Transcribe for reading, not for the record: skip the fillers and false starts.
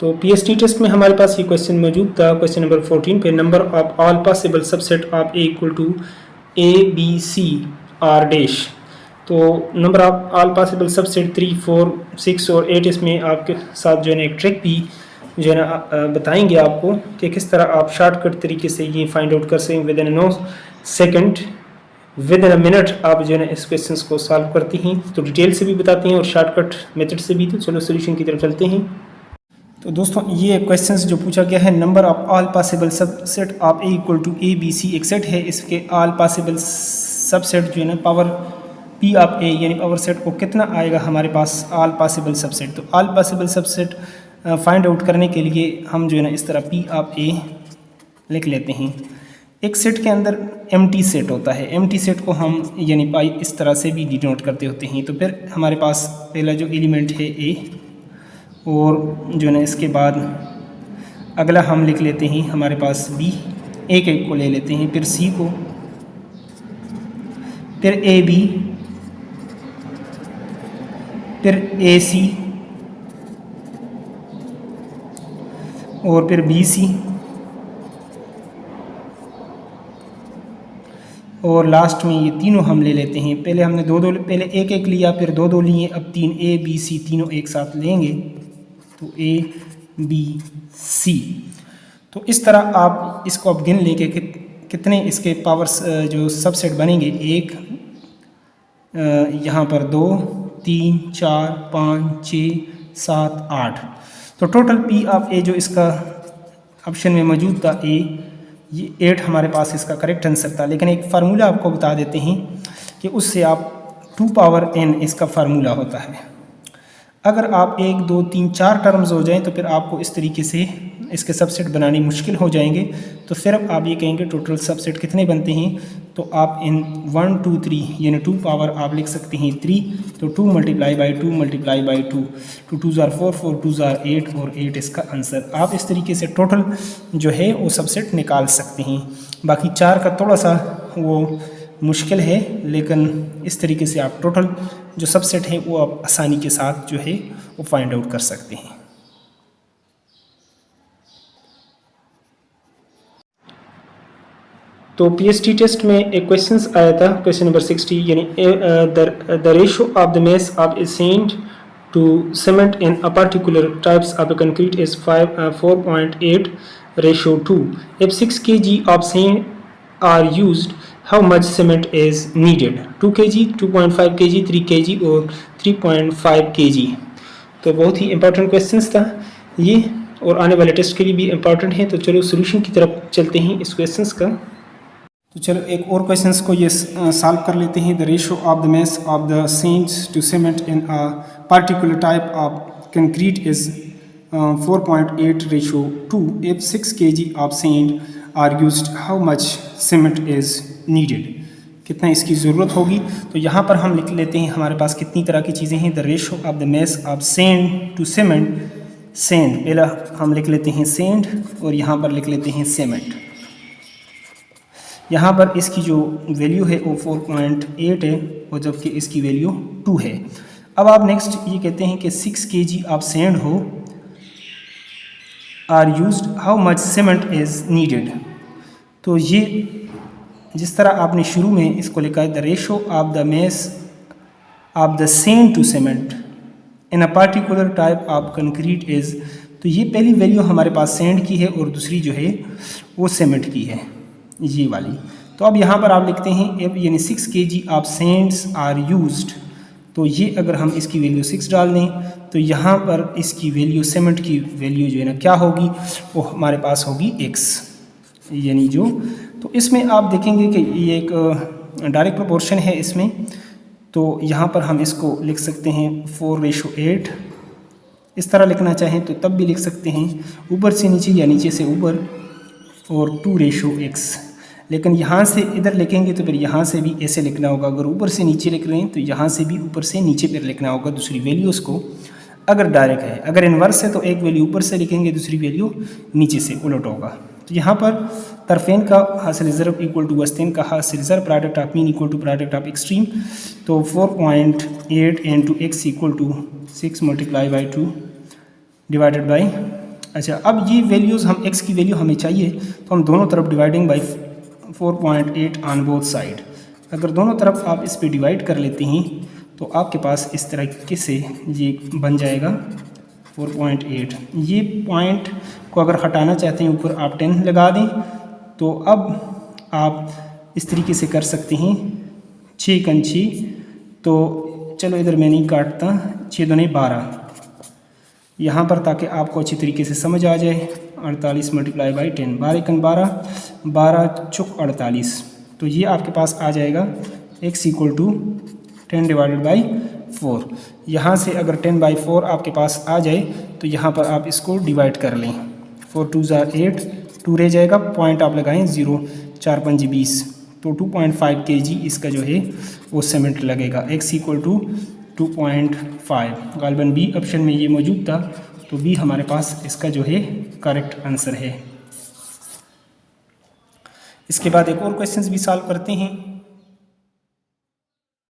तो PST test में हमारे पास ये क्वेश्चन मौजूद था, क्वेश्चन नंबर 14 पे, number of all possible subset of A equal to A B C R dash. तो number of all possible subset 3, 4, 6 और 8, इसमें आपके साथ जो है ना एक ट्रिक भी जो है ना बताएंगे आपको कि किस तरह आप शॉर्टकट तरीके से ये फाइंड आउट कर सकें with in 9 second, with in a minute आप जो है ना इस क्वेश्चन को सॉल्व करती हैं। तो डिटेल से भी बताते हैं और शॉर्टकट मेथड से भी। तो चलो सोल्यूशन की तरफ चलते हैं। तो दोस्तों ये क्वेश्चंस जो पूछा गया है, number of all possible subset of A equal to A B C एक सेट है, इसके ऑल पॉसिबल सबसेट जो है ना पावर पी ऑफ ए यानी पावर सेट को कितना आएगा हमारे पास ऑल पॉसिबल सबसेट। तो all possible subset find out करने के लिए हम जो है ना इस तरह पी ऑफ ए लिख लेते हैं। एक सेट के अंदर एम्प्टी सेट होता है, एम्प्टी सेट को हम यानी पाई इस तरह से भी डिनोट करते होते हैं। तो फिर हमारे पास पहला जो एलिमेंट है ए, और जो है ना इसके बाद अगला हम लिख लेते हैं हमारे पास बी, एक एक को ले लेते हैं, फिर सी को, फिर ए बी, फिर ए सी, और फिर बी सी, और लास्ट में ये तीनों हम ले लेते हैं। पहले हमने पहले एक एक लिया, फिर दो दो लिए, अब 3 ए बी सी तीनों एक साथ लेंगे तो ए बी सी। तो इस तरह आप इसको अब गिन लेके कितने इसके पावर्स जो सबसेट बनेंगे, एक यहाँ पर 2, 3, 4, 5, 6, 7, 8। तो टोटल पी ऑफ ए जो इसका ऑप्शन में मौजूद था ए, ये 8 हमारे पास इसका करेक्ट आंसर था। लेकिन एक फार्मूला आपको बता देते हैं कि उससे आप 2 पावर n इसका फार्मूला होता है। अगर आप 1, 2, 3, 4 टर्म्स हो जाएं तो फिर आपको इस तरीके से इसके सबसेट बनाने मुश्किल हो जाएंगे। तो फिर आप ये कहेंगे टोटल सबसेट कितने बनते हैं, तो आप इन 1, 2, 3 यानी 2 पावर आप लिख सकते हैं 3। तो 2 मल्टीप्लाई बाई 2 मल्टीप्लाई बाई 2, 2 2 ज़ार 4, 4 2 ज़ार 8 और 8 इसका आंसर। आप इस तरीके से टोटल जो है वो सबसेट निकाल सकते हैं। बाकी 4 का थोड़ा सा वो मुश्किल है, लेकिन इस तरीके से आप टोटल जो सबसेट है वो आप आसानी के साथ जो है वो फाइंड आउट कर सकते हैं। तो पीएसटी टेस्ट में एक क्वेश्चन आया था, क्वेश्चन नंबर 60, यानी the ratio of the mass of a sand to cement in a particular types of concrete is 4.8 ratio 2। If 6 kg of sand are used, how much cement is needed? 2 kg, 2.5 kg, 3 kg और 3.5 kg। तो बहुत ही important questions था ये, और आने वाले test के लिए भी इंपॉर्टेंट है। तो चलो सोल्यूशन की तरफ चलते हैं इस क्वेश्चंस का। तो चलो एक और क्वेश्चंस को ये सॉल्व कर लेते हैं। The ratio of the mass of the sands to cement in a particular type of concrete is 4.8 ratio 2। If 6 kg of sand are used, how much cement is needed? कितना इसकी ज़रूरत होगी? तो यहाँ पर हम लिख लेते हैं हमारे पास कितनी तरह की चीज़ें हैं। The ratio of the mass of sand to cement, sand पहला हम लिख लेते हैं सैंड, और यहाँ पर लिख लेते हैं सीमेंट। यहाँ पर इसकी जो वैल्यू है वो 4.8 है, और जबकि इसकी वैल्यू 2 है। अब आप नेक्स्ट ये कहते हैं कि 6 kg ऑफ सैंड हो are used, how much cement is needed? तो ये जिस तरह आपने शुरू में इसको लिखा है, the ratio of the mass of the sand to cement in a particular type of concrete is, तो ये पहली वैल्यू हमारे पास सैंड की है और दूसरी जो है वो सीमेंट की है, ये वाली। तो अब यहाँ पर आप लिखते हैं अब यानी 6 kg of sands are used, तो ये अगर हम इसकी वैल्यू 6 डाल दें तो यहाँ पर इसकी वैल्यू सीमेंट की वैल्यू जो है ना क्या होगी, वो हमारे पास होगी x, यानी जो। तो इसमें आप देखेंगे कि ये एक डायरेक्ट प्रोपोर्शन है इसमें। तो यहाँ पर हम इसको लिख सकते हैं 4:8, इस तरह लिखना चाहें तो तब भी लिख सकते हैं, ऊपर से नीचे या नीचे से ऊपर, और 2:x। लेकिन यहाँ से इधर लिखेंगे तो फिर यहाँ से भी ऐसे लिखना होगा। अगर ऊपर से नीचे लिख रहे हैं तो यहाँ से भी ऊपर से नीचे पर लिखना होगा दूसरी वैल्यूज़ को, अगर डायरेक्ट है। अगर इन्वर्स है तो एक वैल्यू ऊपर से लिखेंगे, दूसरी वैल्यू नीचे से उलट होगा। तो यहाँ पर तरफेन का हासिल ज़रब इक्वल टू वस्तेन का हासिल ज़रब, product of mean equal to product of extreme. तो 4.8 into x equal to 6 × 2 divided by अच्छा, अब ये वैल्यूज़ हम x की वैल्यू हमें चाहिए तो हम दोनों तरफ dividing by 4.8 on both side, अगर दोनों तरफ आप इस पे डिवाइड कर लेते हैं तो आपके पास इस तरीके से ये बन जाएगा 4.8। ये पॉइंट को अगर हटाना चाहते हैं ऊपर आप 10 लगा दें, तो अब आप इस तरीके से कर सकते हैं 6 कंची। तो चलो इधर मैं नहीं काटता, 6 दूनी 12 यहाँ पर, ताकि आपको अच्छी तरीके से समझ आ जाए। 48 मल्टीप्लाई बाई 10, 12 एकन 12, 12 चुक 48, तो ये आपके पास आ जाएगा x equal to 10 divided by 4। यहाँ से अगर 10 बाई 4 आपके पास आ जाए तो यहाँ पर आप इसको डिवाइड कर लें, 4 2 8, 2 रह जाएगा, पॉइंट आप लगाएं 0, 4 5 20, तो 2.5 kg इसका जो है वो सीमेंट लगेगा। x इक्वल टू 2.5, गालिबन बी ऑप्शन में ये मौजूद था, तो बी हमारे पास इसका जो है करेक्ट आंसर है। इसके बाद एक और क्वेश्चंस भी सॉल्व करते हैं।